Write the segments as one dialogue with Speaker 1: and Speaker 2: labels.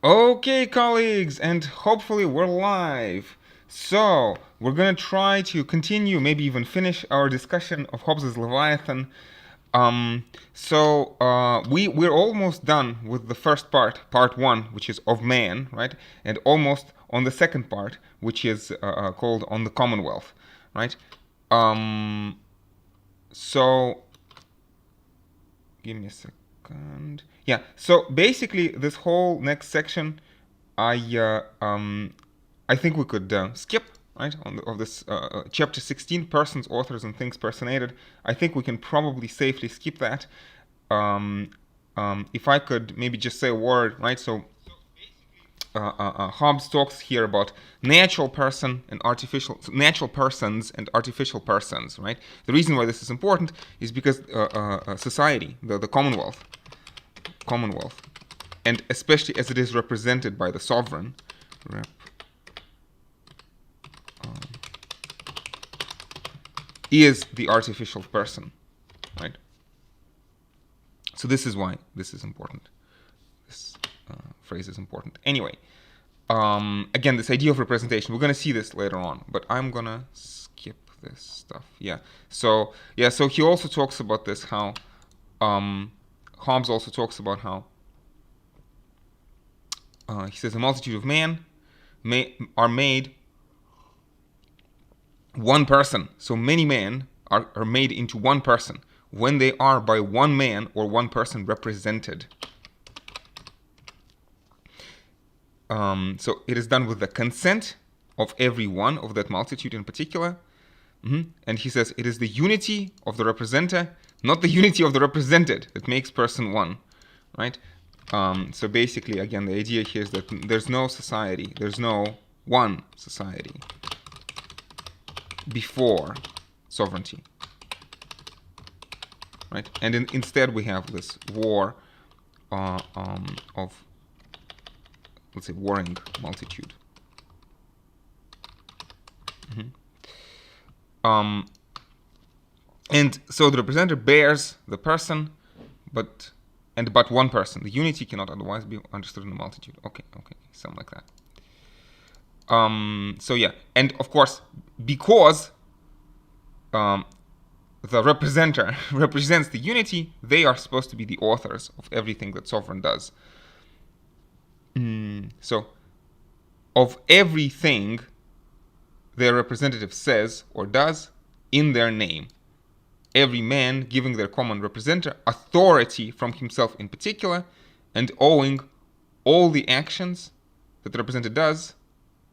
Speaker 1: Okay, colleagues, and hopefully we're live. So, we're gonna try to continue, maybe even finish our discussion of Hobbes's Leviathan. We're almost done with the first part one, which is of man, right? And almost on the second part, which is called on the Commonwealth, right? Um, so give me a second. Yeah. So basically, this whole next section, I think we could skip right of this chapter 16, persons, authors, and things personated. I think we can probably safely skip that. If I could maybe just say a word, right? So Hobbes talks here about natural person and artificial natural persons and artificial persons, right? The reason why this is important is because society, the Commonwealth, and especially as it is represented by the sovereign, is the artificial person, right? So this is why this is important. This phrase is important. Anyway, again, this idea of representation, we're going to see this later on, but I'm going to skip this stuff. So he also talks about this, how Hobbes also talks about how he says a multitude of men are made one person. So many men are made into one person when they are by one man or one person represented. So it is done with the consent of every one of that multitude in particular. And he says it is the unity of the representer, not the unity of the represented, that makes person one, right? So basically, again, the idea here is that there's no society, there's no one society before sovereignty, right? And instead we have this war of, let's say, warring multitude. And so the representative bears the person, but one person. The unity cannot otherwise be understood in the multitude. Okay, something like that. And of course, because the representer represents the unity, they are supposed to be the authors of everything that sovereign does. So, of everything their representative says or does in their name, every man giving their common representative authority from himself in particular, and owing all the actions that the representative does,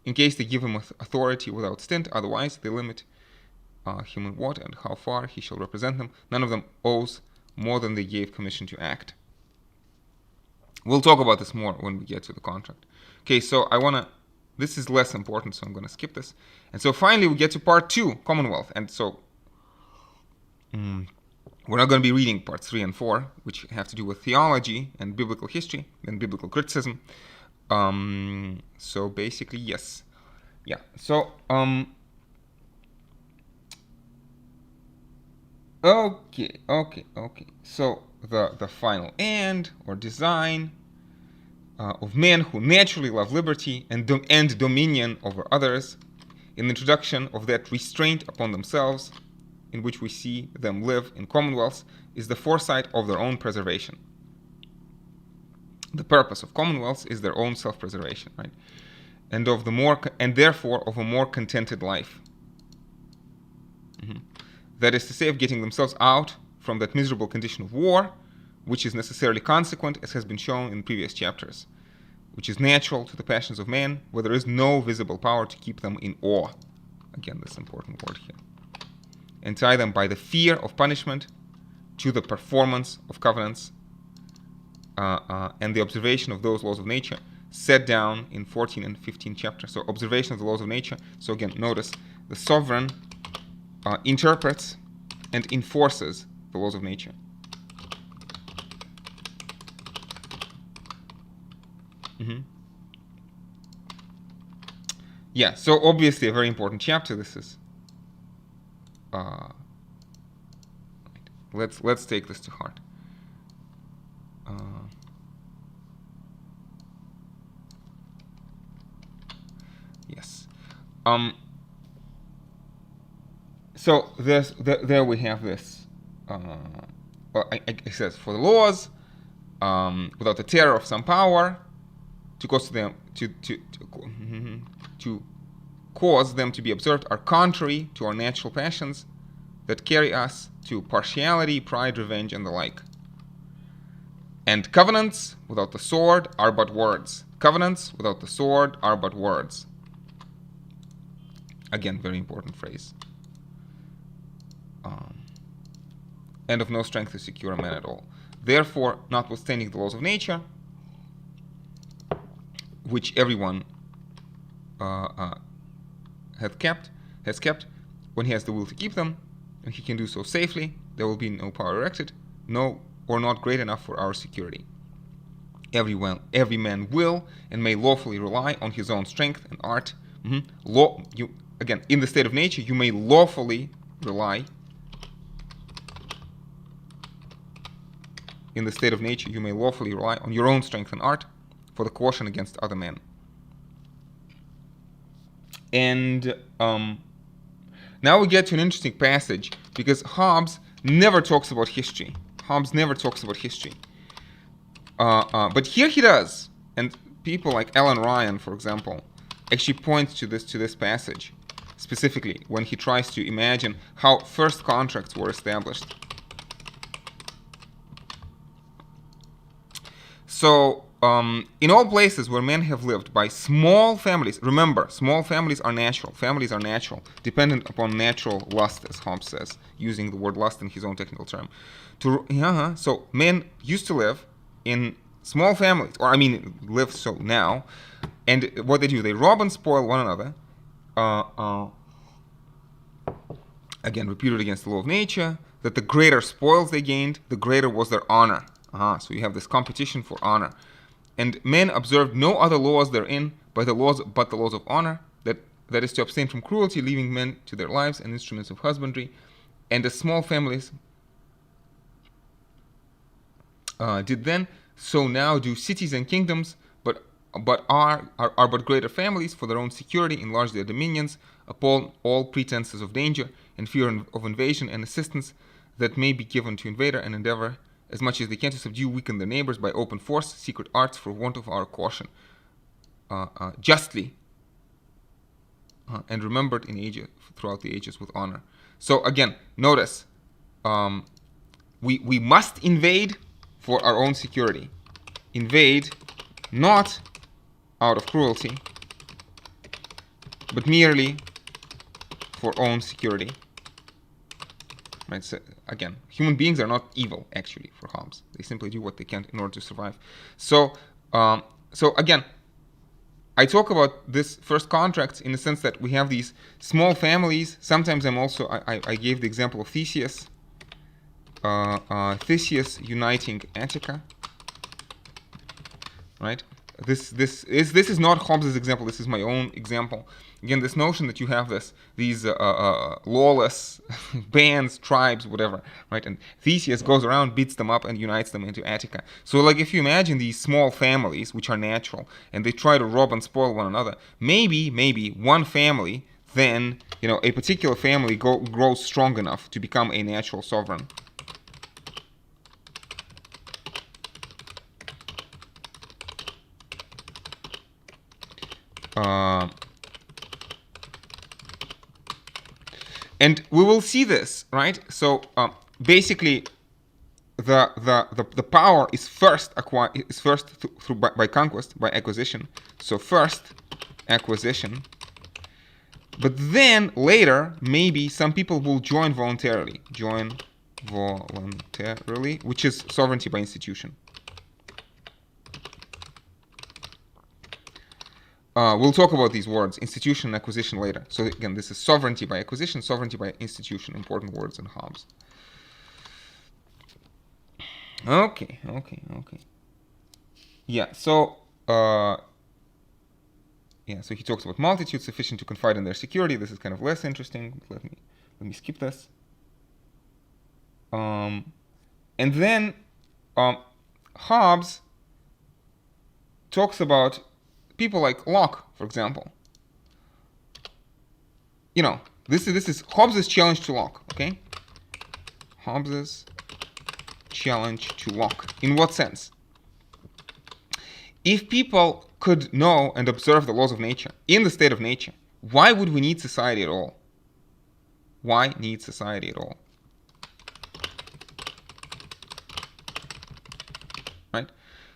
Speaker 1: in case they give him authority without stint, otherwise they limit him in what and how far he shall represent them. None of them owes more than they gave commission to act. We'll talk about this more when we get to the contract. Okay, so this is less important, so I'm going to skip this. And so finally we get to part 2, Commonwealth. And so we're not going to be reading parts 3 and 4, which have to do with theology and biblical history and biblical criticism. So basically, yes. Yeah, so, okay. So the final end or design of men who naturally love liberty and dominion over others, in the introduction of that restraint upon themselves, in which we see them live in commonwealths, is the foresight of their own preservation. The purpose of commonwealths is their own self-preservation, right? And therefore of a more contented life. That is to say, of getting themselves out from that miserable condition of war, which is necessarily consequent, as has been shown in previous chapters, which is natural to the passions of man, where there is no visible power to keep them in awe. Again, this important word here. And tie them by the fear of punishment to the performance of covenants and the observation of those laws of nature set down in 14 and 15 chapters. So observation of the laws of nature. So again, notice the sovereign interprets and enforces the laws of nature. Yeah, so obviously a very important chapter this is. Let's take this to heart. So there we have this. Well, it says for the laws, without the terror of some power, to cause them to cause them to be observed, are contrary to our natural passions that carry us to partiality, pride, revenge, and the like. And covenants without the sword are but words. Covenants without the sword are but words. Again, very important phrase. And of no strength to secure a man at all. Therefore, notwithstanding the laws of nature, which everyone has kept, when he has the will to keep them, and he can do so safely, there will be no power erected, no or not great enough for our security. Every man will and may lawfully rely on his own strength and art. Again, in the state of nature, you may lawfully rely. In the state of nature, you may lawfully rely on your own strength and art for the caution against other men. And now we get to an interesting passage, because Hobbes never talks about history. Hobbes never talks about history. But here he does. And people like Alan Ryan, for example, actually point to this passage, specifically when he tries to imagine how first contracts were established. So, in all places where men have lived by small families, remember, small families are natural. Families are natural, dependent upon natural lust, as Hobbes says, using the word lust in his own technical term. So men used to live in small families, or live so now, and what they do, they rob and spoil one another. Again, reputed against the law of nature, that the greater spoils they gained, the greater was their honor. So you have this competition for honor. And men observed no other laws therein but the laws of honor, that is to abstain from cruelty, leaving men to their lives and instruments of husbandry. And the small families did then, so now do cities and kingdoms, but are but greater families for their own security, enlarge their dominions upon all pretenses of danger and fear of invasion and assistance that may be given to invader, and endeavor as much as they can to subdue, weaken their neighbors by open force, secret arts, for want of our caution, justly, and remembered throughout the ages with honor. So again, notice, we must invade for our own security. Invade not out of cruelty, but merely for own security. Right? So again, human beings are not evil, actually, for Hobbes. They simply do what they can in order to survive. So again, I talk about this first contracts in the sense that we have these small families. Sometimes I gave the example of Theseus. Theseus uniting Attica. Right? This is not Hobbes' example. This is my own example. Again, this notion that you have these lawless bands, tribes, whatever, right? And Theseus goes around, beats them up, and unites them into Attica. So, like, if you imagine these small families, which are natural, and they try to rob and spoil one another, maybe one family, then, a particular family grows strong enough to become a natural sovereign. And we will see this, right? So basically, the power is first acquired, through by conquest, by acquisition. So first acquisition, but then later maybe some people will join voluntarily, which is sovereignty by institution. We'll talk about these words, institution and acquisition, later. So again, this is sovereignty by acquisition, sovereignty by institution, important words in Hobbes. Okay. Yeah, so so he talks about multitude sufficient to confide in their security. This is kind of less interesting. Let me skip this. And then Hobbes talks about people like Locke, for example. you know, this is Hobbes' challenge to Locke, okay? Hobbes' challenge to Locke. In what sense? If people could know and observe the laws of nature in the state of nature, why would we need society at all? Why need society at all? Right?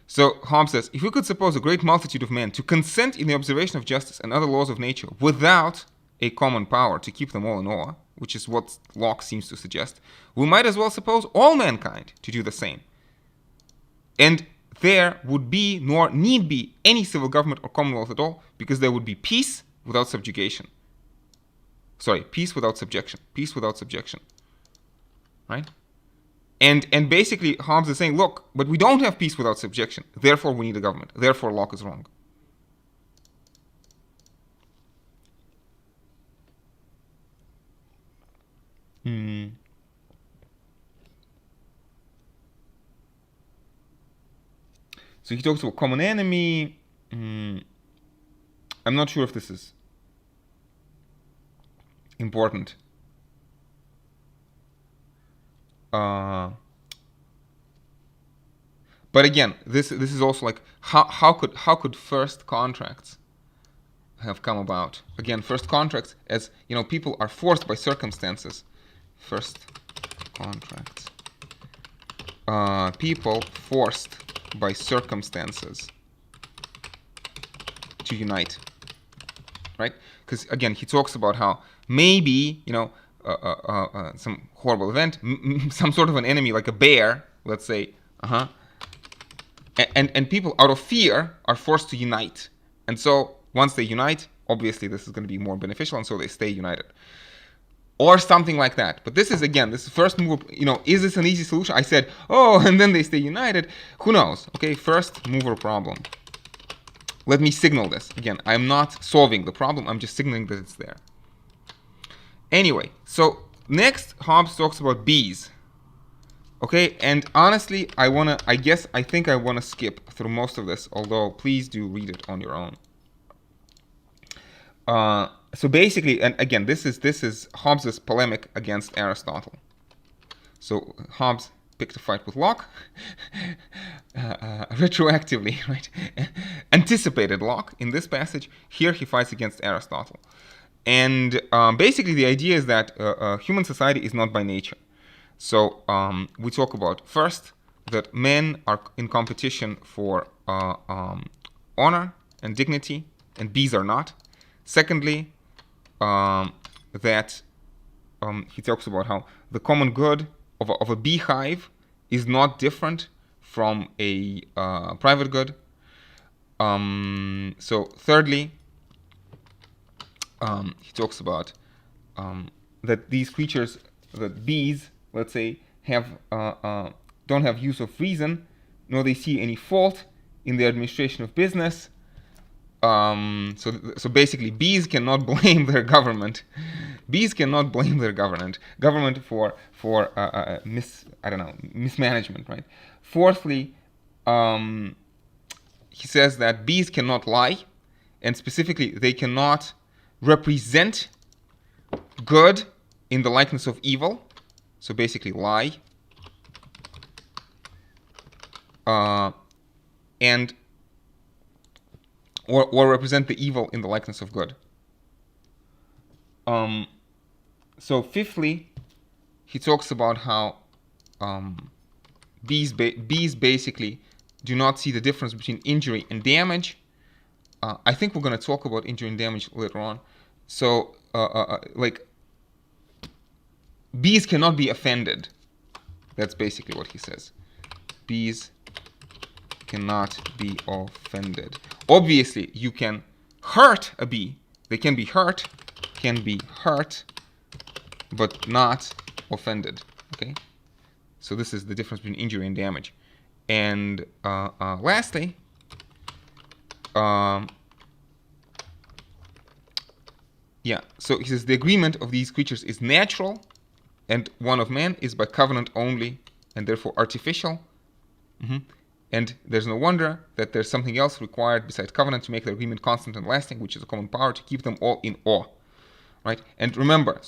Speaker 1: So Hobbes says, if we could suppose a great multitude of men to consent in the observation of justice and other laws of nature without a common power to keep them all in awe, which is what Locke seems to suggest, we might as well suppose all mankind to do the same. And there would be, nor need be, any civil government or commonwealth at all, because there would be peace without subjugation. Sorry, peace without subjection. Peace without subjection. Right? And basically, Hobbes is saying, look, but we don't have peace without subjection. Therefore, we need a government. Therefore, Locke is wrong. So he talks about common enemy. I'm not sure if this is important. But again, this is also like how could first contracts have come about? Again, first contracts, as you know, people are forced by circumstances. First contracts. People forced by circumstances to unite, right? Because again, he talks about how maybe, you know, some horrible event, some sort of an enemy like a bear, let's say, and people out of fear are forced to unite. And so once they unite, obviously this is going to be more beneficial, and so they stay united. Or something like that. But this is, again, this first mover, you know, is this an easy solution? I said, oh, and then they stay united. Who knows? Okay, first mover problem. Let me signal this. Again, I'm not solving the problem. I'm just signaling that it's there. Anyway, so next, Hobbes talks about bees. Okay, and honestly, I think I want to skip through most of this, although please do read it on your own. So basically, and again, this is Hobbes' polemic against Aristotle. So Hobbes picked a fight with Locke, retroactively, right? Anticipated Locke in this passage. Here he fights against Aristotle. And basically the idea is that human society is not by nature. So we talk about, first, that men are in competition for honor and dignity, and bees are not. Secondly, that he talks about how the common good of a beehive is not different from a private good. So thirdly, he talks about that these creatures, that bees, let's say, have don't have use of reason, nor they see any fault in the administration of business. So basically, bees cannot blame their government. Bees cannot blame their government for mismanagement, right? Fourthly, he says that bees cannot lie, and specifically, they cannot represent good in the likeness of evil. So basically, lie. And or represent the evil in the likeness of good. So fifthly, he talks about how bees basically do not see the difference between injury and damage. I think we're going to talk about injury and damage later on. So, like, bees cannot be offended. That's basically what he says. Bees cannot be offended. Obviously, you can hurt a bee. They can be hurt, but not offended. Okay? So this is the difference between injury and damage. And lastly, so he says the agreement of these creatures is natural, and one of man is by covenant only, and therefore artificial. And there's no wonder that there's something else required besides covenant to make the agreement constant and lasting, which is a common power to keep them all in awe. right? And remember,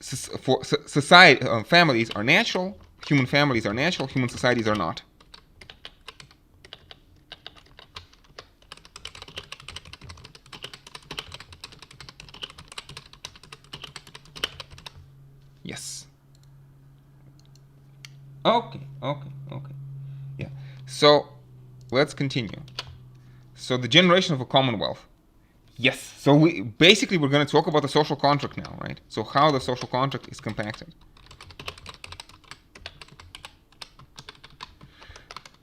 Speaker 1: society, families are natural. Human families are natural. Human societies are not. Yes. Okay. Yeah. So let's continue. So the generation of a Commonwealth. Yes. So we're going to talk about the social contract now, right? So how the social contract is compacted.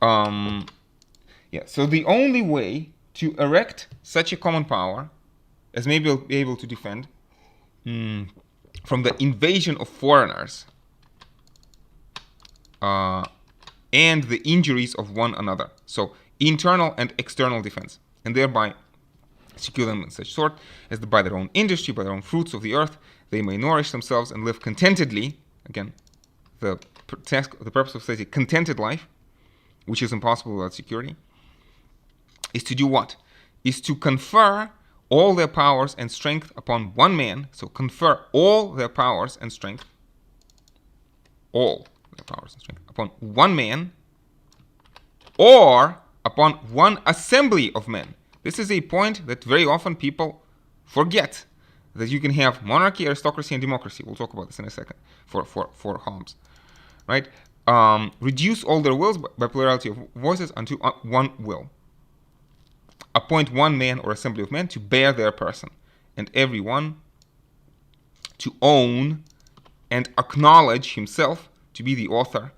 Speaker 1: Yeah. So the only way to erect such a common power as may be able to defend from the invasion of foreigners and the injuries of one another. So internal and external defense, and thereby secure them in such sort as that by their own industry, by their own fruits of the earth, they may nourish themselves and live contentedly. Again, the purpose of society, contented life, which is impossible without security, is to do what? Is to confer all their powers and strength upon one man. So confer all their powers and strength, upon one man, or upon one assembly of men. This is a point that very often people forget, that you can have monarchy, aristocracy, and democracy. We'll talk about this in a second for Hobbes, right? Reduce all their wills by plurality of voices unto one will. Appoint one man or assembly of men to bear their person, and every one to own and acknowledge himself to be the author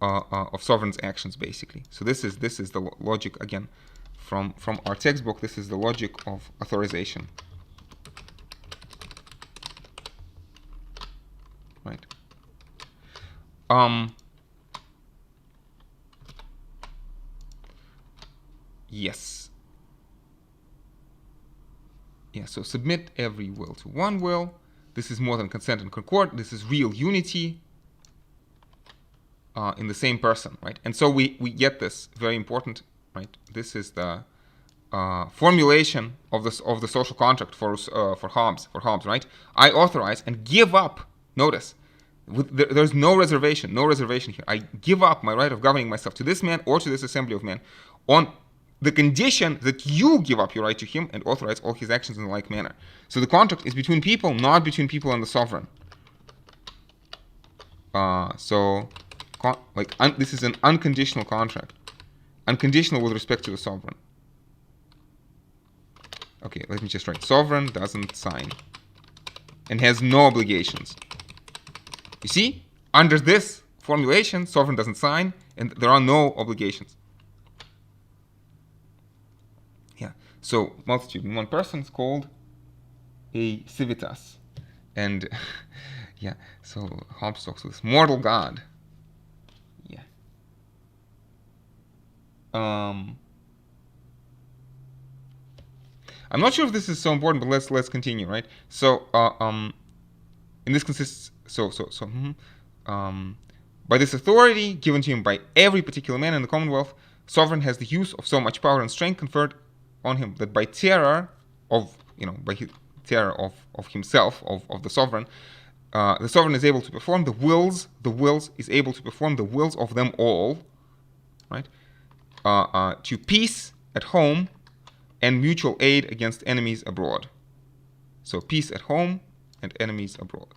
Speaker 1: of sovereign's actions, basically. So this is the logic, again, from our textbook. This is the logic of authorization, right? Yes. Yeah, so submit every will to one will. This is more than consent and concord. This is real unity in the same person, right? And so we get this, very important, right? This is the formulation of the social contract for Hobbes, right? I authorize and give up. Notice, there's no reservation here. I give up my right of governing myself to this man or to this assembly of men on the condition that you give up your right to him and authorize all his actions in like manner. So the contract is between people, not between people and the sovereign. This is an unconditional contract, unconditional with respect to the sovereign. Okay, let me just write. Sovereign doesn't sign and has no obligations. You see, under this formulation, sovereign doesn't sign and there are no obligations. Yeah, so multitude in one person is called a civitas. And yeah, so Hobbes talks of this mortal God. Yeah. I'm not sure if this is so important, but let's continue, right? So and this consists by this authority given to him by every particular man in the Commonwealth, sovereign has the use of so much power and strength conferred on him that by terror of himself, of the sovereign is able to perform the wills is able to perform the wills of them all, right? To peace at home and mutual aid against enemies abroad. So peace at home and enemies abroad.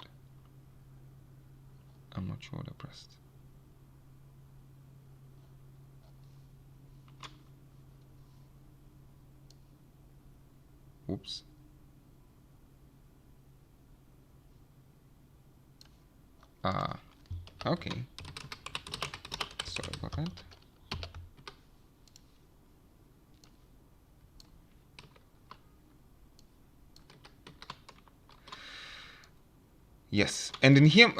Speaker 1: I'm not sure what I pressed. Oops. Okay. Sorry about that. Yes, and in him,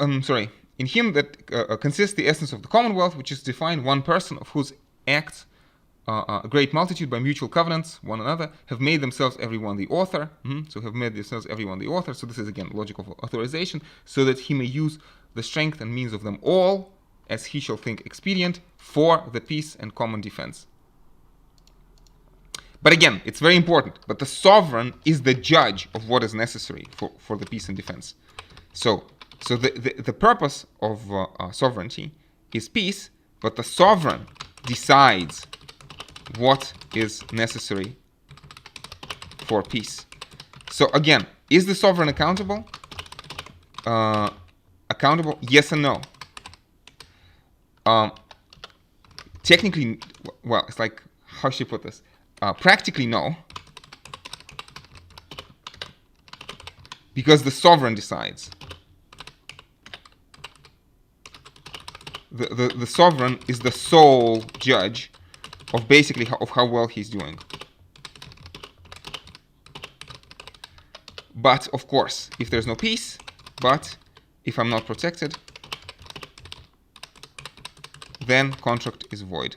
Speaker 1: in him that consists the essence of the Commonwealth, which is defined one person of whose acts a great multitude by mutual covenants, one another, have made themselves every one the author. So have made themselves every one the author. So this is again logic of authorization, so that he may use the strength and means of them all, as he shall think expedient, for the peace and common defense. But again, it's very important. But the sovereign is the judge of what is necessary for the peace and defense. So the purpose of sovereignty is peace, but the sovereign decides what is necessary for peace. So again, is the sovereign accountable? Accountable? Yes and no. Technically, well, it's like, how should I put this? Practically, no. Because the sovereign decides. The sovereign is the sole judge of basically how well he's doing. But, of course, if there's no peace, but if I'm not protected, then contract is void.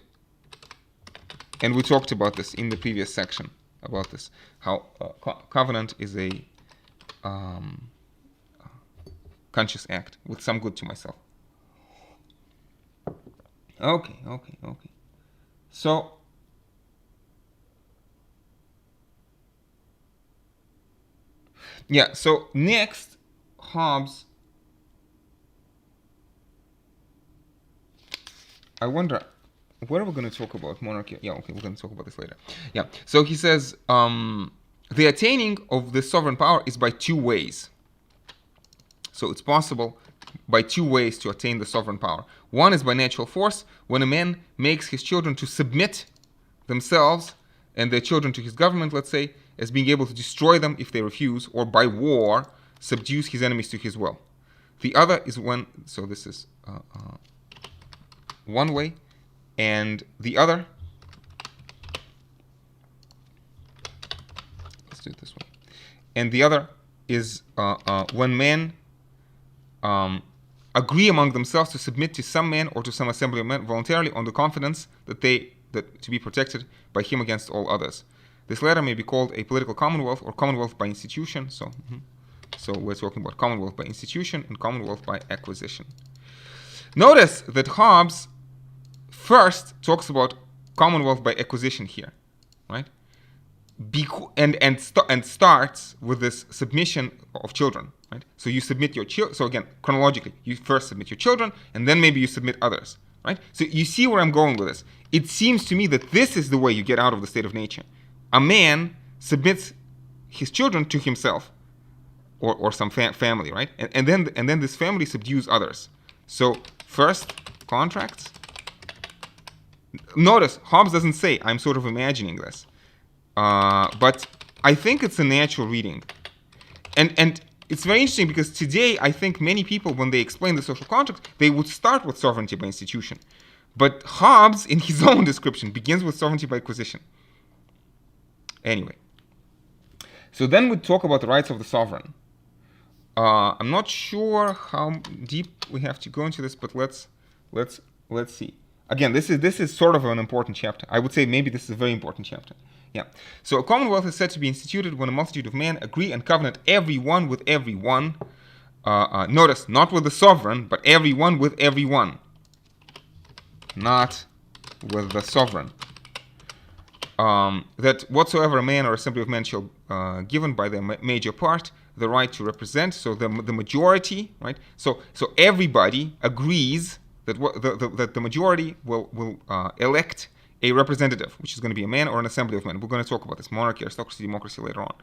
Speaker 1: And we talked about this in the previous section, about this, how covenant is a conscious act with some good to myself. Okay. So, yeah, so next, Hobbes, I wonder, what are we going to talk about? Monarchy? Yeah, okay, we're going to talk about this later. Yeah, so he says, the attaining of the sovereign power is by two ways. So it's possible by two ways to attain the sovereign power. One is by natural force, when a man makes his children to submit themselves and their children to his government, let's say, as being able to destroy them if they refuse, or by war, subdues his enemies to his will. The other is when, so this is one way, and the other, let's do it this way, and the other is when men agree among themselves to submit to some man or to some assembly of men voluntarily on the confidence that to be protected by him against all others. This latter may be called a political commonwealth or commonwealth by institution. So we're talking about commonwealth by institution and commonwealth by acquisition. Notice that Hobbes first talks about commonwealth by acquisition here, right? And starts with this submission of children, right? So you submit your children. So again, chronologically, you first submit your children, and then maybe you submit others, right? So you see where I'm going with this. It seems to me that this is the way you get out of the state of nature. A man submits his children to himself, or some family, right? And then this family subdues others. So first, contracts. Notice Hobbes doesn't say, I'm sort of imagining this. But I think it's a natural reading. And it's very interesting because today I think many people, when they explain the social contract, they would start with sovereignty by institution. But Hobbes, in his own description, begins with sovereignty by acquisition. Anyway. So then we talk about the rights of the sovereign. I'm not sure how deep we have to go into this, but let's see. Again, this is sort of an important chapter. I would say maybe this is a very important chapter. Yeah. So a commonwealth is said to be instituted when a multitude of men agree and covenant every one with every one. Notice, not with the sovereign, but every one with every one. Not with the sovereign. That whatsoever a man or assembly of men shall given by their major part the right to represent, so the majority, right? So everybody agrees that that the majority will elect a representative, which is going to be a man or an assembly of men. We're going to talk about this: monarchy, aristocracy, democracy later on.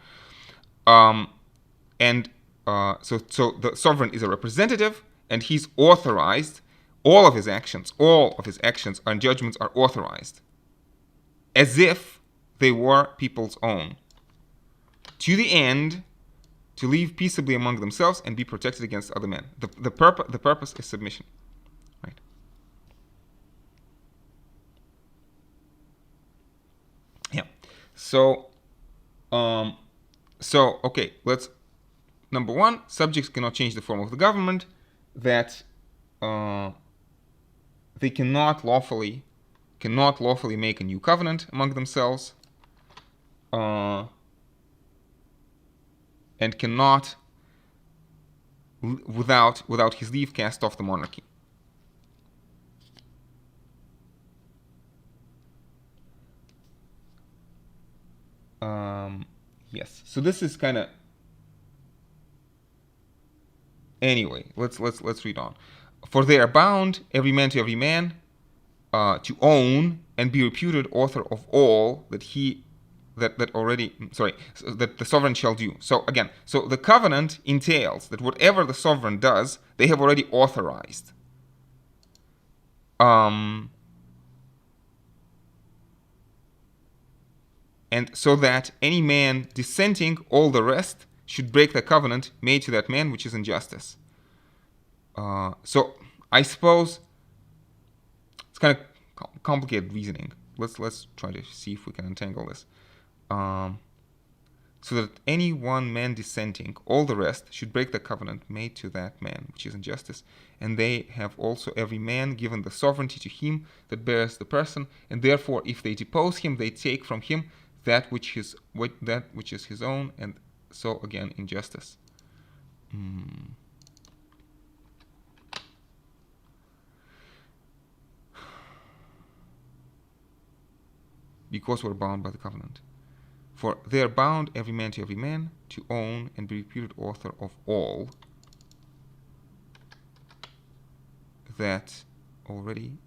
Speaker 1: So the sovereign is a representative, and he's authorized. All of his actions and judgments are authorized, as if they were people's own, to the end to live peaceably among themselves and be protected against other men. The purpose is submission, right? Yeah. So okay, let's. Number one, subjects cannot change the form of the government. That they cannot lawfully make a new covenant among themselves, and cannot, without his leave, cast off the monarchy. Yes. So this is kind of. Anyway, let's read on. For they are bound, every man to every man, to own and be reputed author of all that that the sovereign shall do. So again, so the covenant entails that whatever the sovereign does, they have already authorized. And so that any man dissenting all the rest should break the covenant made to that man, which is injustice. So I suppose it's kind of complicated reasoning. Let's try to see if we can untangle this. So that any one man dissenting, all the rest should break the covenant made to that man, which is injustice. And they have also every man given the sovereignty to him that bears the person, and therefore if they depose him, they take from him that which is his own, and so again injustice. Because we're bound by the covenant. For they are bound every man to every man to own and be reputed author of all that already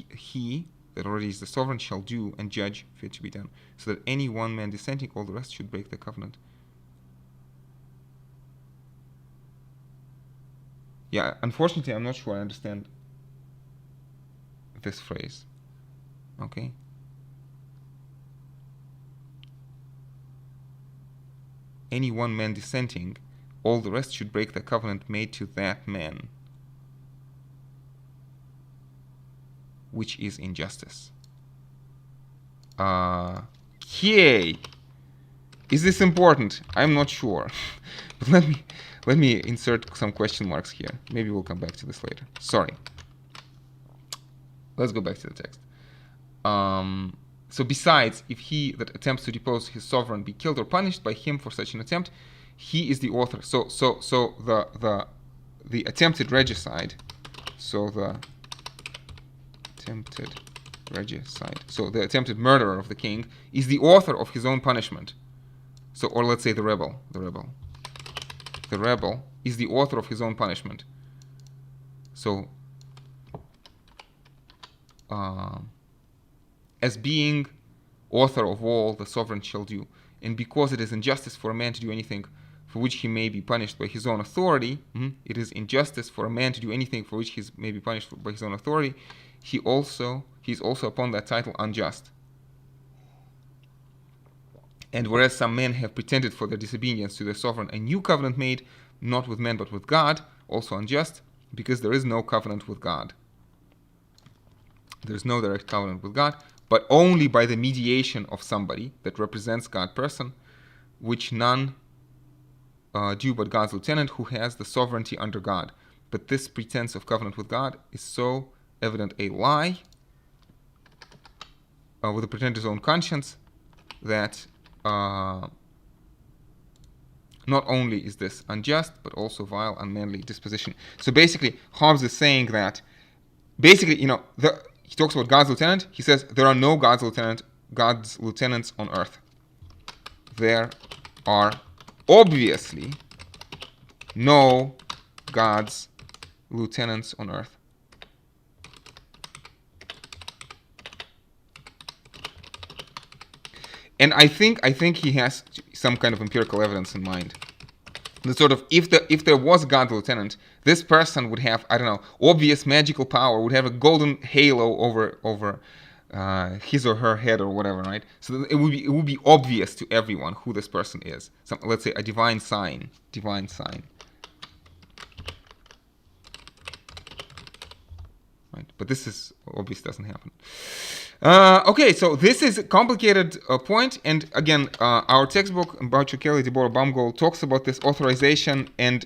Speaker 1: he that already is the sovereign shall do and judge fit to be done, so that any one man dissenting all the rest should break the covenant. Yeah, unfortunately I'm not sure I understand this phrase. Okay. Any one man dissenting, all the rest should break the covenant made to that man, which is injustice. Okay. Is this important? I'm not sure. But let me insert some question marks here. Maybe we'll come back to this later. Sorry. Let's go back to the text. So besides, if he that attempts to depose his sovereign be killed or punished by him for such an attempt, he is the author. So the attempted regicide. So the attempted regicide. So the attempted murderer of the king is the author of his own punishment. So, or let's say the rebel. The rebel is the author of his own punishment. So, as being author of all the sovereign shall do, and because it is injustice for a man to do anything for which he may be punished by his own authority, it is injustice for a man to do anything for which he may be punished by his own authority, he is also upon that title unjust. And whereas some men have pretended for their disobedience to their sovereign a new covenant made, not with men but with God, also unjust, because there is no covenant with God. There is no direct covenant with God, but only by the mediation of somebody that represents God's person, which none do but God's lieutenant, who has the sovereignty under God. But this pretense of covenant with God is so evident a lie with the pretender's own conscience that not only is this unjust, but also vile, unmanly disposition. So basically, Hobbes is saying that, basically, he talks about God's lieutenant. He says there are no God's lieutenants on earth. There are obviously no God's lieutenants on earth. And I think he has some kind of empirical evidence in mind. The sort of, if there was a God's lieutenant, this person would have, I don't know, obvious magical power, would have a golden halo over his or her head or whatever, right? So it would be obvious to everyone who this person is. Let's say a divine sign. Right? But this is obvious, doesn't happen. Okay, so this is a complicated point, and again, our textbook, Boucher Kelly, Deborah Baumgold, talks about this authorization, and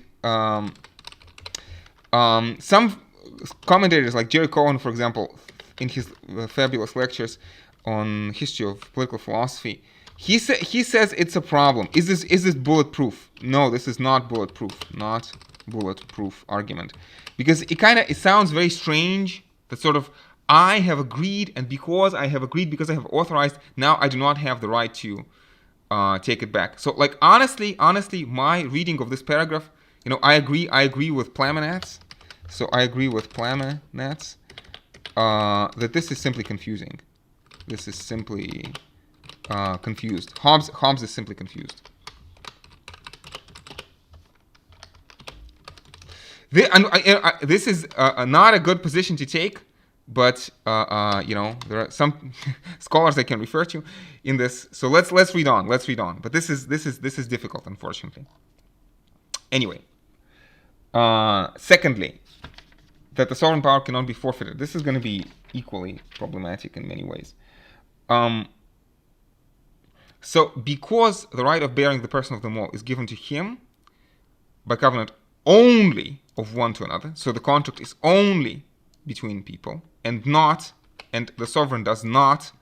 Speaker 1: some commentators, like Jerry Cohen, for example, in his fabulous lectures on history of political philosophy, he says it's a problem. Is this bulletproof? No, this is not bulletproof. Not bulletproof argument, because it sounds very strange that sort of I have agreed, and because I have agreed, because I have authorized, now I do not have the right to take it back. So, like, honestly, my reading of this paragraph, you know, I agree with Plamanats. So I agree with Plamanats that this is simply confusing. This is simply confused. Hobbes is simply confused. This is not a good position to take, but you know, there are some scholars I can refer to in this. So let's read on. Let's read on. But this is difficult, unfortunately. Anyway, secondly, that the sovereign power cannot be forfeited. This is going to be equally problematic in many ways. So because the right of bearing the person of them all is given to him by covenant only of one to another, so the contract is only between people, and the sovereign does not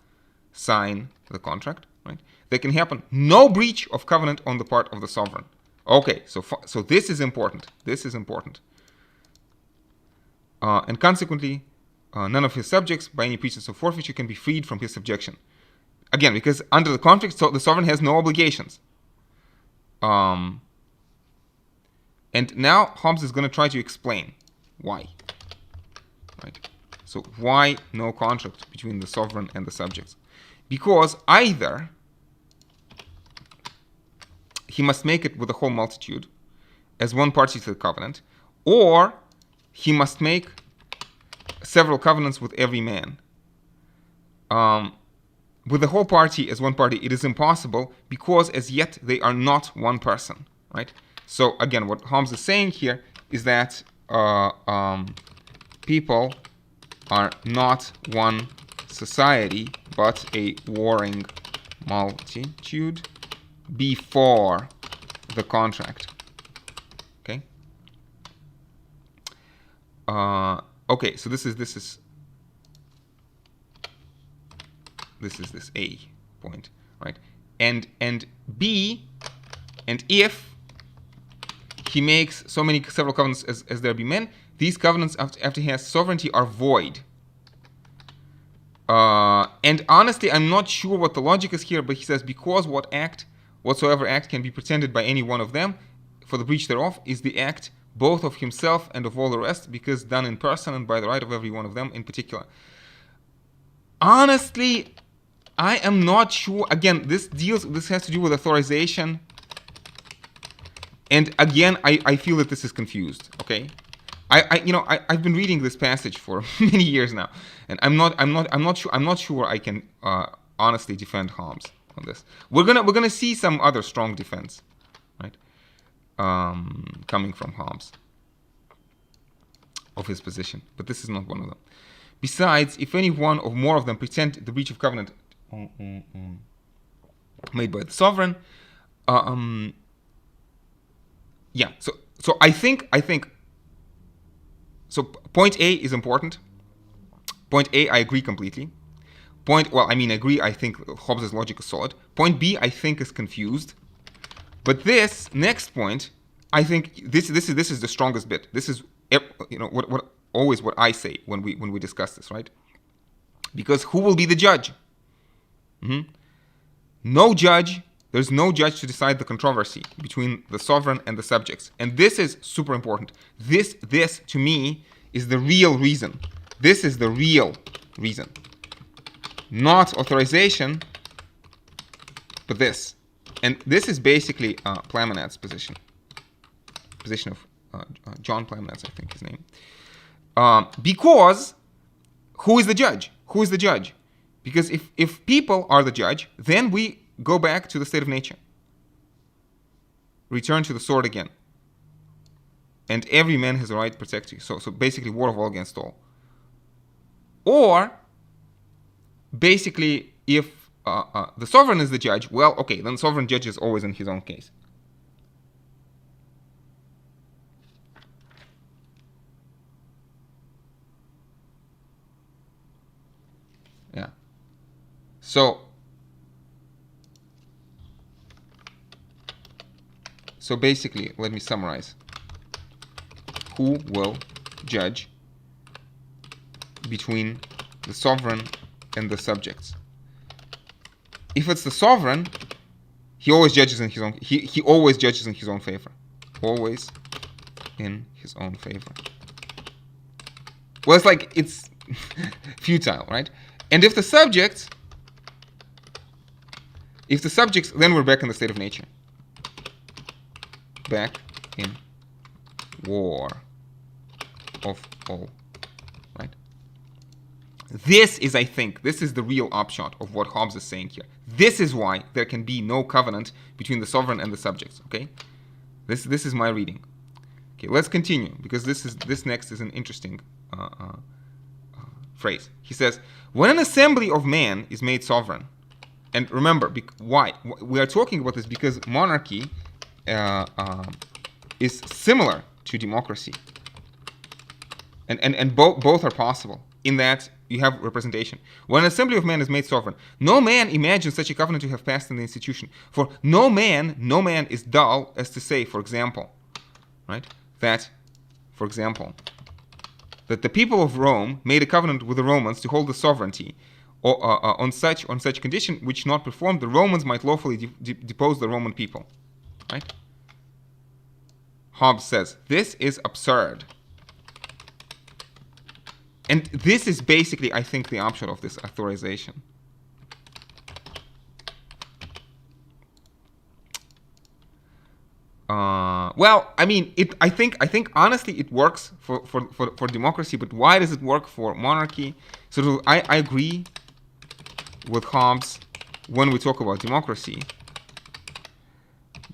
Speaker 1: sign the contract, right? There can happen no breach of covenant on the part of the sovereign. Okay, so this is important. This is important. And consequently, none of his subjects, by any pretense of forfeiture, can be freed from his subjection. Again, because under the contract, so the sovereign has no obligations. And now Hobbes is going to try to explain why. Right? So why no contract between the sovereign and the subjects? Because either he must make it with the whole multitude as one party to the covenant, or he must make several covenants with every man. With the whole party as one party, it is impossible, because as yet they are not one person, right? So again, what Hobbes is saying here is that people are not one society, but a warring multitude before the contract. Okay. Okay. So this is this A point, right? And B, and if he makes several covenants as there be men, these covenants after he has sovereignty are void. And honestly, I'm not sure what the logic is here, but he says, because whatsoever act can be pretended by any one of them for the breach thereof is the act both of himself and of all the rest, because done in person and by the right of every one of them in particular. Honestly, I am not sure. Again, this has to do with authorization. And again, I feel that this is confused. Okay, I've been reading this passage for many years now, and I'm not sure I can honestly defend Hobbes on this. We're gonna see some other strong defense, right? Coming from Hobbes of his position, but this is not one of them. Besides, if any one or more of them pretend the breach of covenant made by the sovereign, yeah. So I think. So point A is important. Point A, I agree completely. I agree. I think Hobbes' logic is solid. Point B, I think, is confused. But this next point, I think this is the strongest bit. This is what I say when we discuss this, right? Because who will be the judge? No judge. There's no judge to decide the controversy between the sovereign and the subjects. And this is super important. This to me is the real reason. This is the real reason. Not authorization, but this. And this is basically Plamanat's position. Position of John Plamanat's, I think his name. Because who is the judge? Who is the judge? Because if people are the judge, then we go back to the state of nature. Return to the sword again. And every man has a right to protect you. So basically, war of all against all. Or, basically, if the sovereign is the judge, well, okay, then the sovereign judge is always in his own case. Yeah. So basically, let me summarize. Who will judge between the sovereign and the subjects. If it's the sovereign, he always judges in his own. He always judges in his own favor. Always in his own favor. Well, it's like it's futile, right? And if the subjects, then we're back in the state of nature. Back in war of all, right? This is, I think, this is the real upshot of what Hobbes is saying here. This is why there can be no covenant between the sovereign and the subjects, okay? This is my reading. Okay, let's continue, because this next is an interesting phrase. He says, when an assembly of men is made sovereign, and remember, why? We are talking about this because monarchy is similar to democracy. And both are possible in that you have representation. When an assembly of men is made sovereign, no man imagines such a covenant to have passed in the institution. For no man is dull as to say, for example, right, that the people of Rome made a covenant with the Romans to hold the sovereignty on such condition which not performed, the Romans might lawfully depose the Roman people. Right? Hobbes says, this is absurd. And this is basically, I think, the upshot of this authorization. Well, I mean, I think honestly it works for democracy, but why does it work for monarchy? So I agree with Hobbes when we talk about democracy,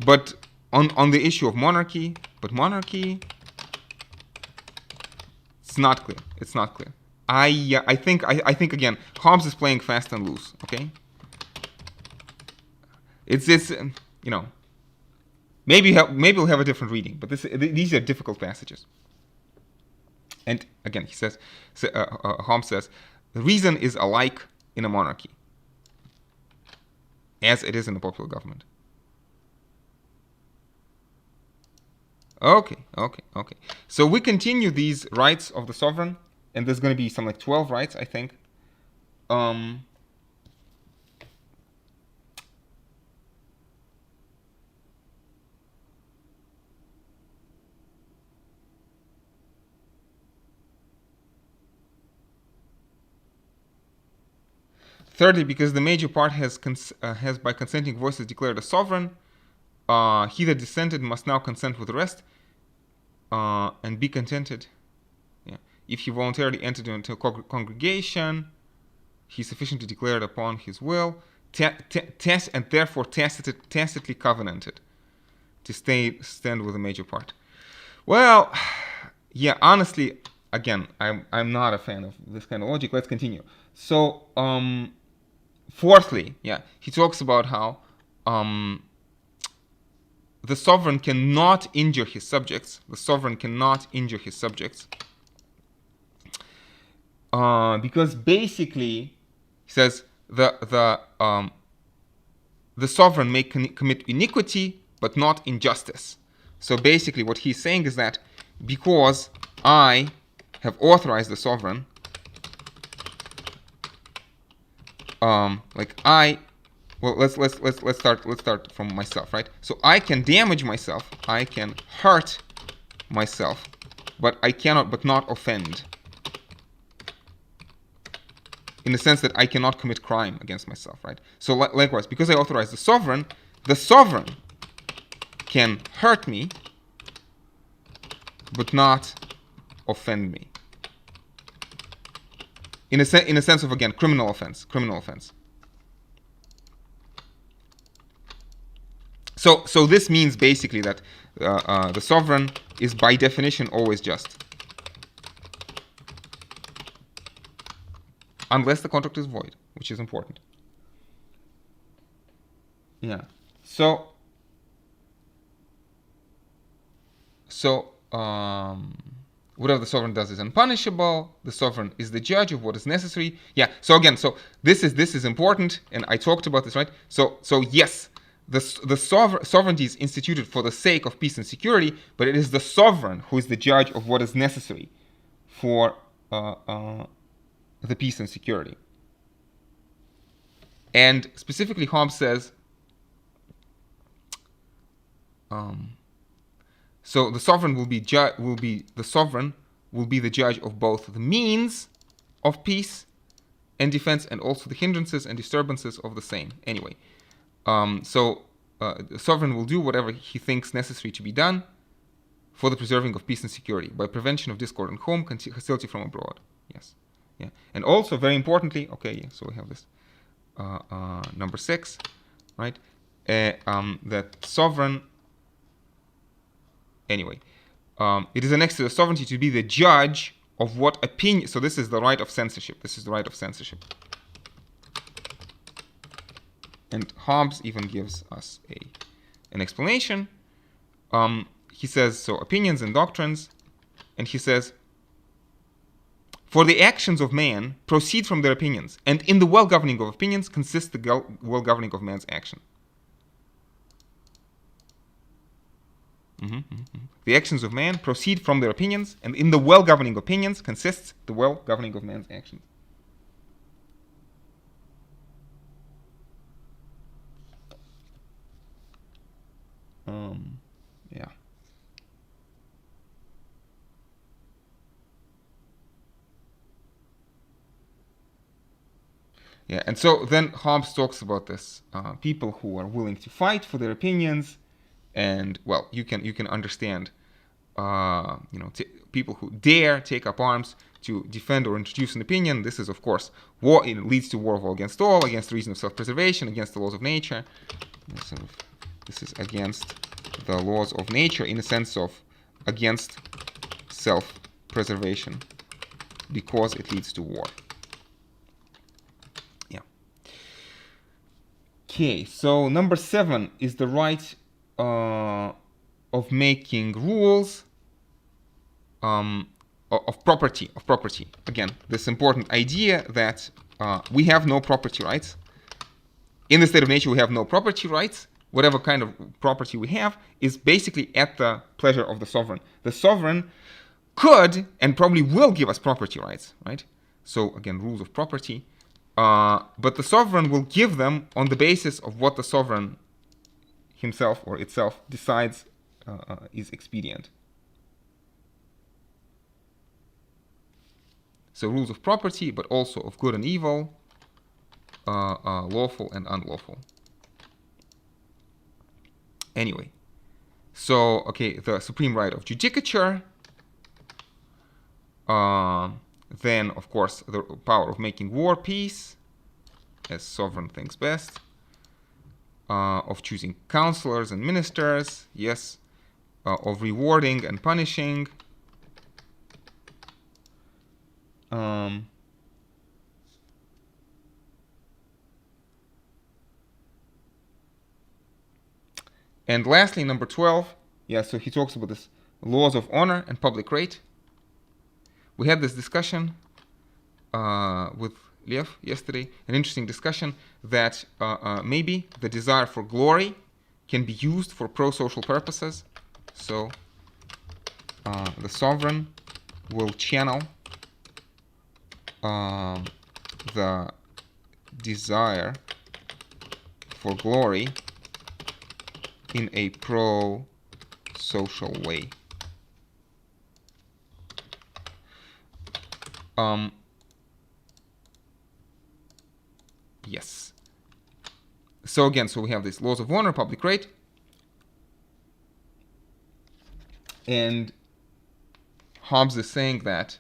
Speaker 1: but on the issue of monarchy, it's not clear. It's not clear. I think again, Hobbes is playing fast and loose. Okay. It's this, you know. Maybe we'll have a different reading, but these are difficult passages. And again, he says, Hobbes says, the reason is alike in a monarchy, as it is in a popular government. Okay. So we continue these rights of the sovereign, and there's going to be some like 12 rights, I think. Thirdly, because the major part has by consenting voices declared a sovereign, he that dissented must now consent with the rest, and be contented. Yeah. If he voluntarily entered into a congregation, he is sufficiently declared upon his will, and therefore tacitly covenanted to stand with the major part. Well, yeah, honestly, again, I'm not a fan of this kind of logic. Let's continue. So, fourthly, yeah, he talks about how the sovereign cannot injure his subjects. The sovereign cannot injure his subjects because basically, he says the sovereign may commit iniquity but not injustice. So basically, what he's saying is that because I have authorized the sovereign, let's start from myself, right? So I can damage myself, I can hurt myself, but not offend. In the sense that I cannot commit crime against myself, right? So likewise, because I authorize the sovereign can hurt me, but not offend me. In a sense of, again, criminal offense. So this means basically that the sovereign is by definition always just, unless the contract is void, which is important. Yeah. So whatever the sovereign does is unpunishable. The sovereign is the judge of what is necessary. Yeah. So again, this is important, and I talked about this, right? So yes, the sovereignty is instituted for the sake of peace and security, but it is the sovereign who is the judge of what is necessary for the peace and security. And specifically, Hobbes says, so the sovereign will be the judge of both the means of peace and defense, and also the hindrances and disturbances of the same. Anyway, the sovereign will do whatever he thinks necessary to be done for the preserving of peace and security by prevention of discord at home, hostility from abroad. Yes, yeah, and also very importantly, okay, yeah, so we have this number 6, right? That sovereign. Anyway, it is annexed to the sovereignty to be the judge of what opinion. So this is the right of censorship. This is the right of censorship. And Hobbes even gives us an explanation. He says, so opinions and doctrines, and he says, for the actions of man proceed from their opinions, and in the well-governing of opinions consists the well-governing of man's action. The actions of man proceed from their opinions, and in the well-governing opinions consists the well-governing of man's actions. Yeah. Yeah, and so then Hobbes talks about this, people who are willing to fight for their opinions. And well, you can understand, people who dare take up arms to defend or introduce an opinion. This is, of course, war. It leads to war of all against all, against the reason of self-preservation, against the laws of nature. This is against the laws of nature in the sense of against self-preservation, because it leads to war. Yeah. Okay. So number 7 is the right of making rules of property. Again, this important idea that we have no property rights. In the state of nature, we have no property rights. Whatever kind of property we have is basically at the pleasure of the sovereign. The sovereign could and probably will give us property rights, right? So again, rules of property. But the sovereign will give them on the basis of what the sovereign himself or itself decides is expedient. So rules of property, but also of good and evil, lawful and unlawful. Anyway, so okay, the supreme right of judicature. Then, of course, the power of making war, peace, as sovereign thinks best. Of choosing counselors and ministers, yes, of rewarding and punishing, and lastly, number 12, yeah, so he talks about this laws of honor and public rate. We had this discussion with Lev yesterday, an interesting discussion that maybe the desire for glory can be used for pro-social purposes. So the sovereign will channel the desire for glory in a pro-social way. Yes. So again, so we have these laws of honor, public rate, and Hobbes is saying that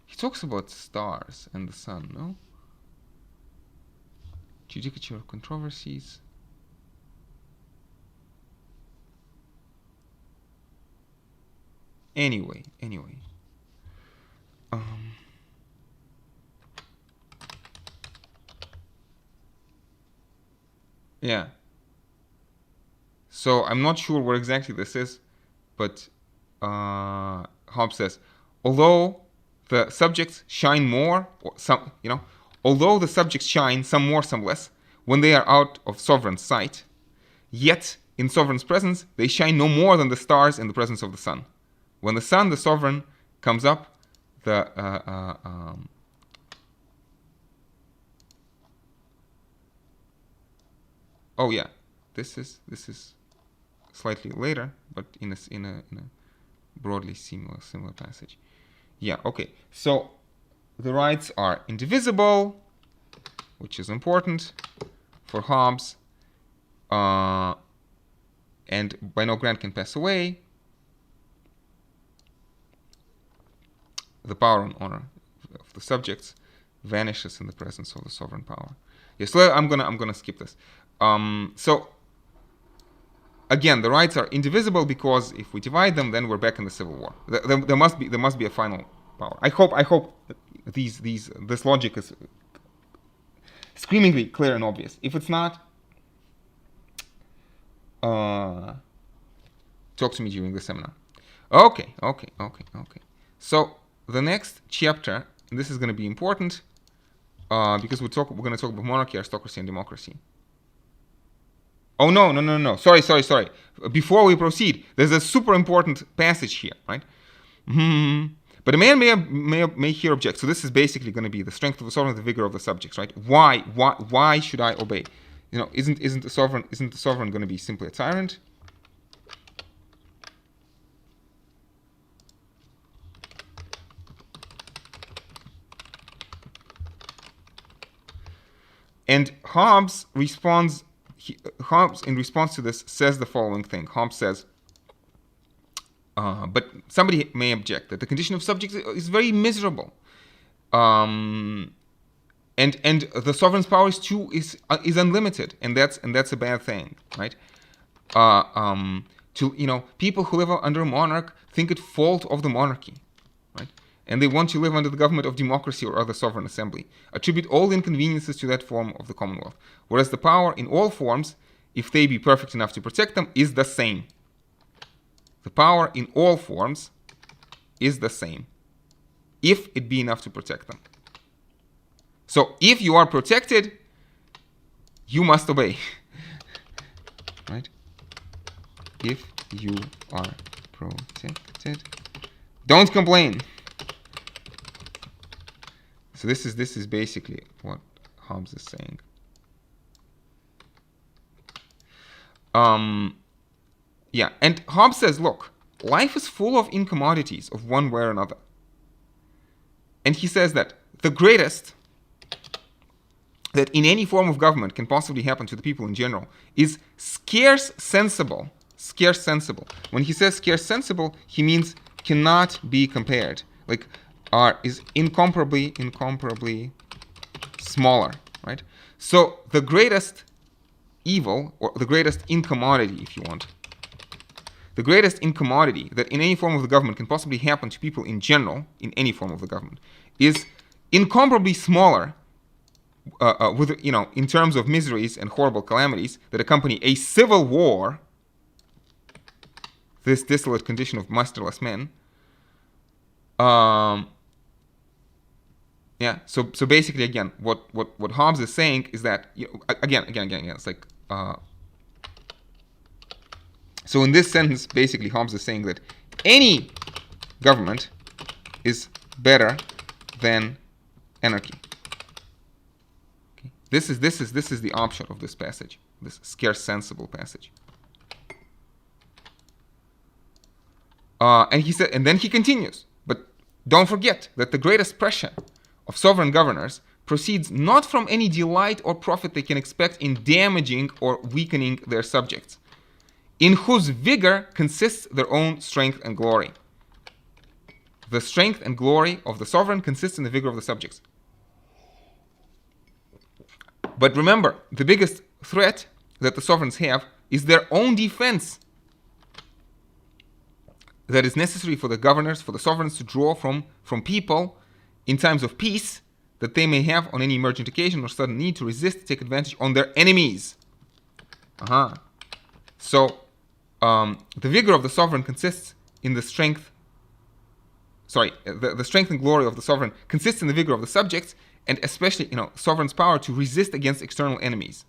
Speaker 1: he talks about stars and the sun, no? Judicature of controversies. Anyway. Yeah. So I'm not sure where exactly this is, but Hobbes says, although the subjects shine more, or some, although the subjects shine some more, some less, when they are out of sovereign sight, yet in sovereign's presence, they shine no more than the stars in the presence of the sun. When the sun, the sovereign, comes up, oh yeah, this is slightly later, but in a broadly similar passage. Yeah, okay. So the rights are indivisible, which is important for Hobbes, and by no grant can pass away. The power and honor of the subjects vanishes in the presence of the sovereign power. Yes, so I'm gonna skip this. So again, the rights are indivisible because if we divide them, then we're back in the civil war. There must be a final power. I hope this logic is screamingly clear and obvious. If it's not, talk to me during the seminar. Okay. So the next chapter, and this is going to be important because we're going to talk about monarchy, aristocracy, and democracy. Oh no! Sorry. Before we proceed, there's a super important passage here, right? But a man may here object. So this is basically going to be the strength of the sovereign, the vigor of the subjects, right? Why should I obey? You know, isn't the sovereign going to be simply a tyrant? And Hobbes responds. Hobbes, in response to this, says the following thing. Hobbes says, but somebody may object that the condition of subjects is very miserable, and the sovereign's power is unlimited, and that's a bad thing, right? People who live under a monarch think it fault of the monarchy, right? And they want to live under the government of democracy or other sovereign assembly. Attribute all inconveniences to that form of the Commonwealth. Whereas the power in all forms, if they be perfect enough to protect them, is the same. The power in all forms is the same, if it be enough to protect them. So if you are protected, you must obey. Right? If you are protected, don't complain. So this is basically what Hobbes is saying. Yeah, and Hobbes says, look, life is full of incommodities of one way or another. And he says that the greatest that in any form of government can possibly happen to the people in general is scarce sensible. Scarce sensible. When he says scarce sensible, he means cannot be compared. Like, is incomparably smaller, right? So the greatest evil, or the greatest incommodity, if you want, the greatest incommodity that in any form of the government can possibly happen to people in general, in any form of the government, is incomparably smaller in terms of miseries and horrible calamities that accompany a civil war, this desolate condition of masterless men. Yeah. So basically, again, what Hobbes is saying is that again, it's like. So in this sentence, basically, Hobbes is saying that any government is better than anarchy. Okay. This is the option of this passage, this scarce sensible passage. And he said, and then he continues. But don't forget that the greatest pressure of sovereign governors proceeds not from any delight or profit they can expect in damaging or weakening their subjects, in whose vigor consists their own strength and glory. The strength and glory of the sovereign consists in the vigor of the subjects. But remember, the biggest threat that the sovereigns have is their own defense, that is necessary for the governors, for the sovereigns to draw from people in times of peace that they may have on any emergent occasion or sudden need to resist, take advantage on their enemies. So the vigor of the sovereign consists in the strength. The strength and glory of the sovereign consists in the vigor of the subjects, and especially, sovereign's power to resist against external enemies.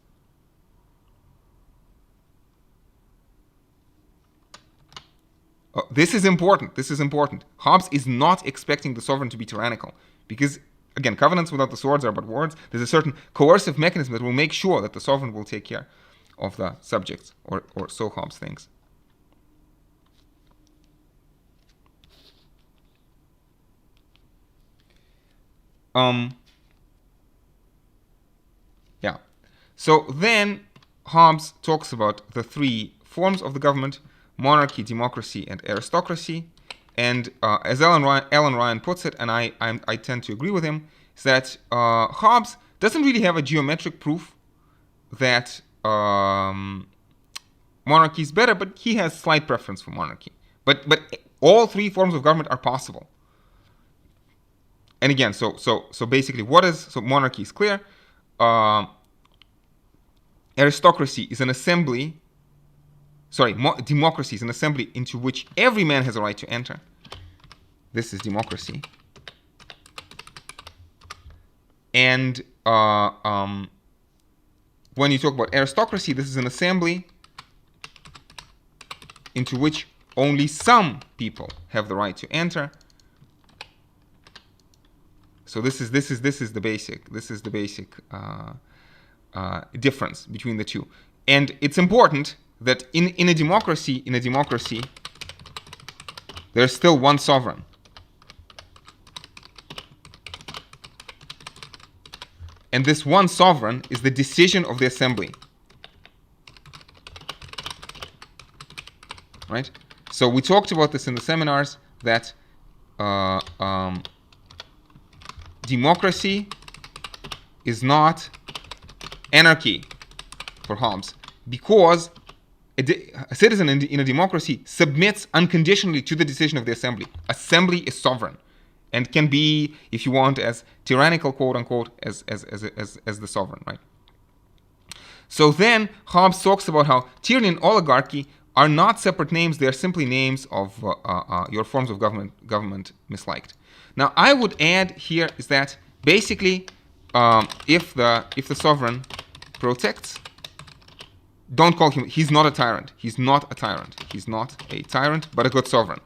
Speaker 1: This is important. This is important. Hobbes is not expecting the sovereign to be tyrannical because, again, covenants without the swords are but words. There's a certain coercive mechanism that will make sure that the sovereign will take care of the subjects, or so Hobbes thinks. Yeah. So then Hobbes talks about the three forms of the government: monarchy, democracy, and aristocracy. And as Alan Ryan puts it, and I tend to agree with him, is that Hobbes doesn't really have a geometric proof that monarchy is better, but he has slight preference for monarchy. But all three forms of government are possible. And again, so basically, monarchy is clear. Aristocracy is an assembly. Democracy is an assembly into which every man has a right to enter. This is democracy. And when you talk about aristocracy, this is an assembly into which only some people have the right to enter. So this is the basic difference between the two. And it's important that in a democracy, there's still one sovereign. And this one sovereign is the decision of the assembly. Right? So we talked about this in the seminars, that democracy is not anarchy for Hobbes, because a citizen in a democracy submits unconditionally to the decision of the assembly. Assembly is sovereign and can be, if you want, as tyrannical, quote unquote, as the sovereign, right? So then Hobbes talks about how tyranny and oligarchy are not separate names; they are simply names of your forms of government misliked. Now, I would add here is that basically, if the sovereign protects, don't call him. He's not a tyrant. He's not a tyrant. He's not a tyrant, but a good sovereign.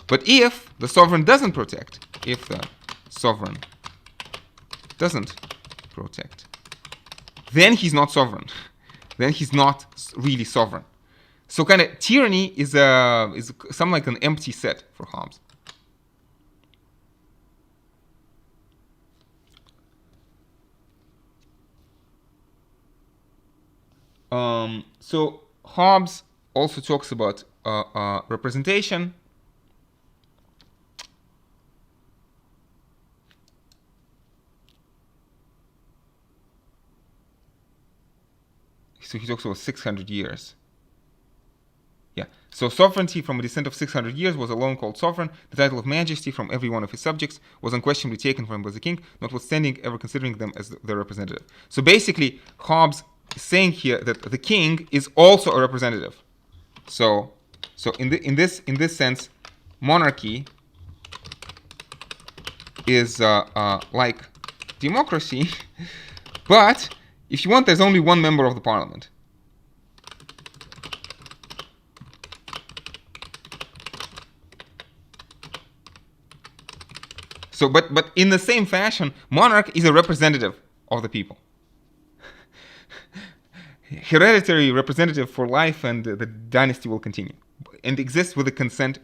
Speaker 1: But if the sovereign doesn't protect, then he's not sovereign. Then he's not really sovereign. So kind of tyranny is something like an empty set for Hobbes. So Hobbes also talks about representation. So he talks about 600 years. Yeah. So sovereignty from a descent of 600 years was alone called sovereign. The title of majesty from every one of his subjects was unquestionably taken from him as the king, notwithstanding ever considering them as their representative. So basically, Hobbes is saying here that the king is also a representative. So in this sense, monarchy is like democracy, but if you want, there's only one member of the parliament. So, but in the same fashion, monarch is a representative of the people. Hereditary representative for life, and the dynasty will continue and exist with the consent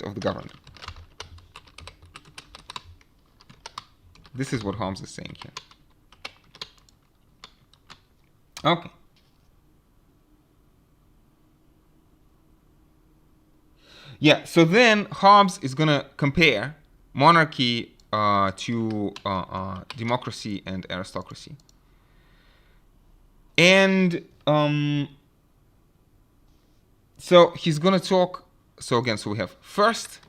Speaker 1: of the governed. This is what Hobbes is saying here. Okay. Yeah. So then Hobbes is gonna compare monarchy to democracy and aristocracy. And so he's going to talk. So again, so we have first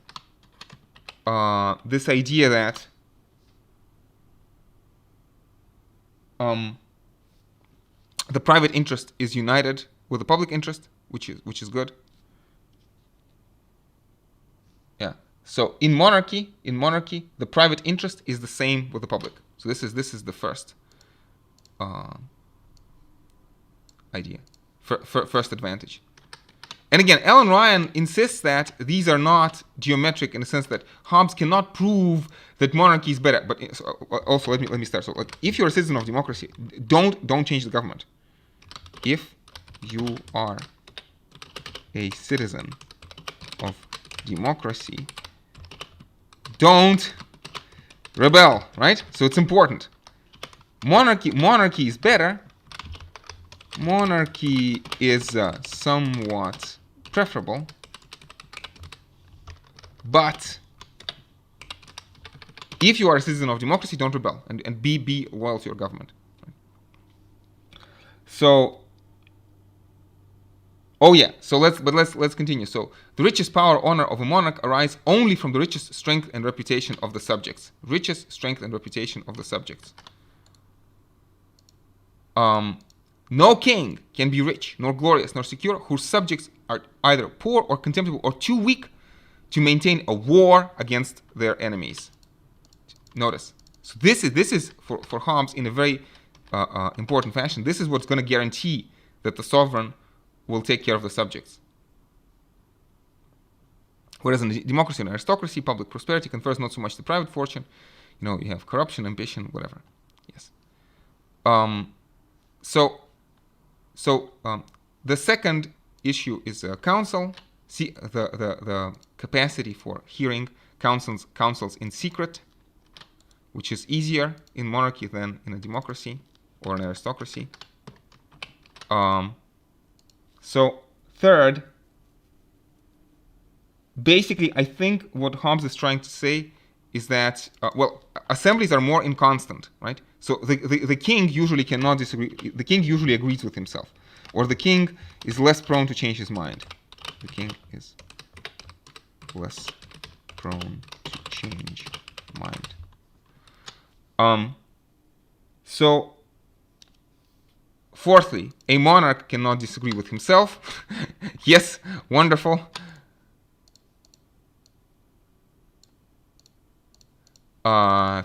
Speaker 1: this idea that the private interest is united with the public interest, which is good. Yeah. So in monarchy, the private interest is the same with the public. So this is the first idea, first advantage. And again, Ellen Ryan insists that these are not geometric in the sense that Hobbes cannot prove that monarchy is better. But also, let me start. So, like, if you're a citizen of democracy, don't change the government. If you are a citizen of democracy, don't rebel, right? So it's important. Monarchy is better. Monarchy is somewhat preferable, but if you are a citizen of democracy, don't rebel and be loyal to your government. So, oh yeah. So let's continue. So the richest power, honor of a monarch arise only from the richest strength and reputation of the subjects. Richest strength and reputation of the subjects. No king can be rich, nor glorious, nor secure, whose subjects are either poor or contemptible or too weak to maintain a war against their enemies. Notice. So this is for Hobbes in a very important fashion. This is what's going to guarantee that the sovereign will take care of the subjects. Whereas in democracy and aristocracy, public prosperity confers not so much the private fortune. You have corruption, ambition, whatever. Yes. So the second issue is counsel. See the capacity for hearing counsels in secret, which is easier in monarchy than in a democracy or an aristocracy. So third, basically, I think what Hobbes is trying to say is that assemblies are more inconstant, right? So the king usually cannot disagree. The king usually agrees with himself, or the king is less prone to change his mind. The king is less prone to change mind. So fourthly, a monarch cannot disagree with himself. Yes, wonderful.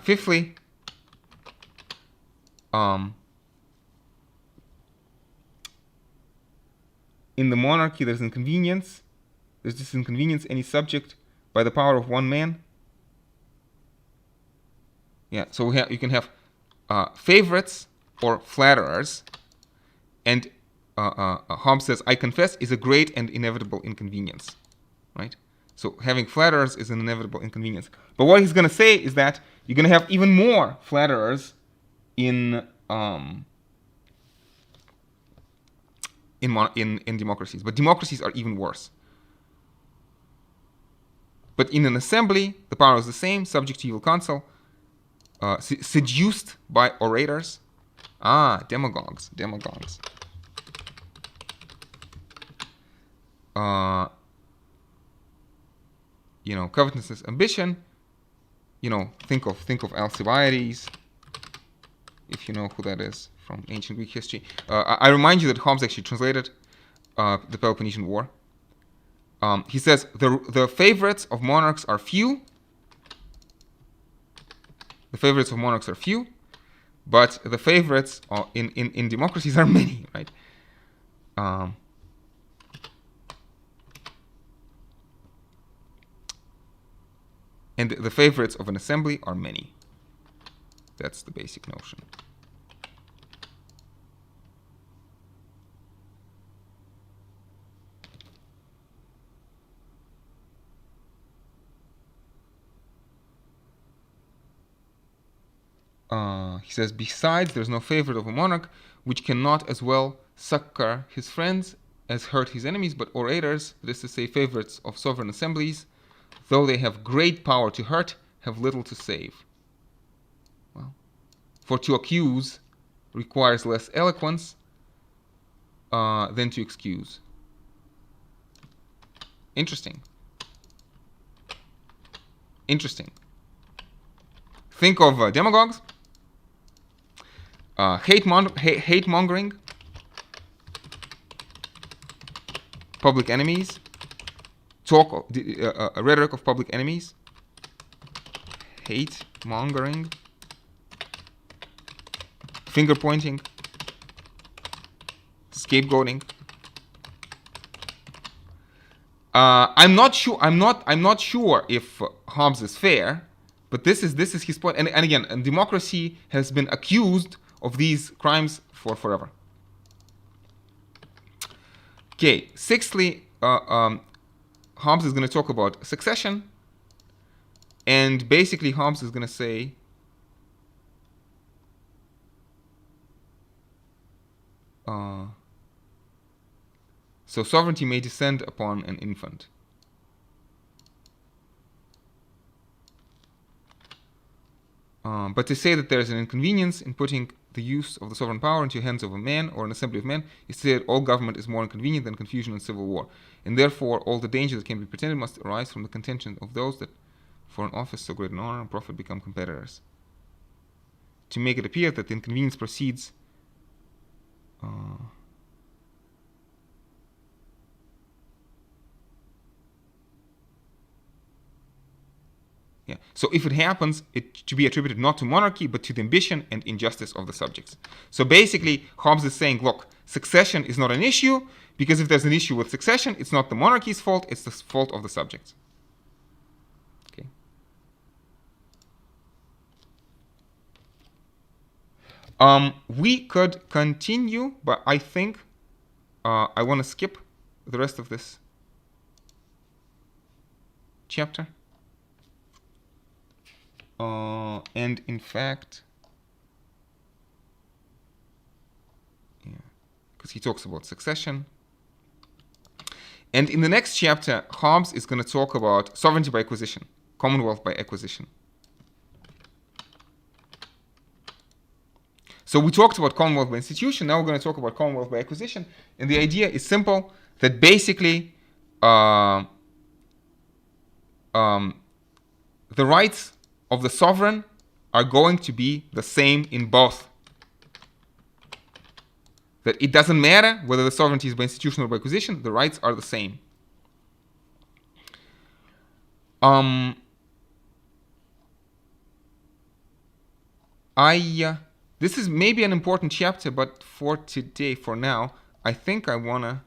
Speaker 1: Fifthly, in the monarchy, there's inconvenience. There's this inconvenience any subject by the power of one man. Yeah, so you can have favorites or flatterers, and Hobbes says, "I confess, is a great and inevitable inconvenience," right? So having flatterers is an inevitable inconvenience. But what he's going to say is that you're going to have even more flatterers in democracies. But democracies are even worse. But in an assembly, the power is the same, subject to evil counsel, seduced by orators. Demagogues. Covetousness, ambition. Think of Alcibiades, if you know who that is from ancient Greek history. I remind you that Hobbes actually translated the Peloponnesian War. He says the favorites of monarchs are few. The favorites of monarchs are few, but the favorites in democracies are many, right? And the favorites of an assembly are many. That's the basic notion. He says, besides, there's no favorite of a monarch which cannot as well succor his friends as hurt his enemies, but orators, that is to say, favorites of sovereign assemblies, though they have great power to hurt, have little to save. Well, for to accuse requires less eloquence than to excuse. Interesting. Think of demagogues, hate mongering, public enemies, rhetoric of public enemies, hate mongering, finger pointing, scapegoating. I'm not sure. I'm not sure if Hobbes is fair, but this is his point. And again, and democracy has been accused of these crimes for forever. Okay. Sixthly, Hobbes is going to talk about succession, and basically Hobbes is going to say, so sovereignty may descend upon an infant. But to say that there is an inconvenience in putting the use of the sovereign power into the hands of a man or an assembly of men is to say that all government is more inconvenient than confusion and civil war, and therefore all the danger that can be pretended must arise from the contention of those that for an office so great an honor and profit become competitors. To make it appear that the inconvenience proceeds yeah. So if it happens, it to be attributed not to monarchy, but to the ambition and injustice of the subjects. So basically, Hobbes is saying, look, succession is not an issue, because if there's an issue with succession, it's not the monarchy's fault, it's the fault of the subjects. Okay. We could continue, but I think I want to skip the rest of this chapter. And in fact, yeah, because he talks about succession. And in the next chapter, Hobbes is going to talk about sovereignty by acquisition, Commonwealth by acquisition. So we talked about Commonwealth by institution. Now we're going to talk about Commonwealth by acquisition. And the idea is simple, that basically the rights of the sovereign are going to be the same in both. That it doesn't matter whether the sovereignty is by institution or by acquisition, the rights are the same. This is maybe an important chapter, but for today, for now, I think I want to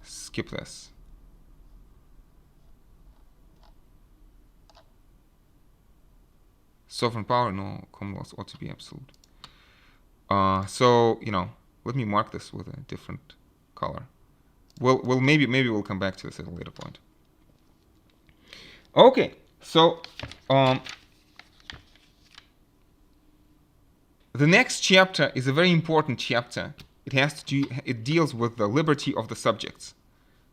Speaker 1: skip this. Sovereign power, no, Commonwealth ought to be absolute. So, let me mark this with a different color. Well, maybe we'll come back to this at a later point. Okay, so the next chapter is a very important chapter. It deals with the liberty of the subjects.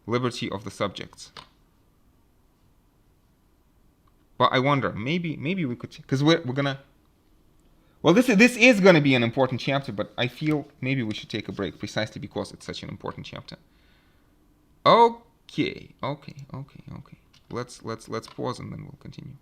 Speaker 1: Liberty of the subjects. But I wonder, maybe we could, because we're gonna. Well, this is gonna be an important chapter, but I feel maybe we should take a break precisely because it's such an important chapter. Okay. Let's pause and then we'll continue.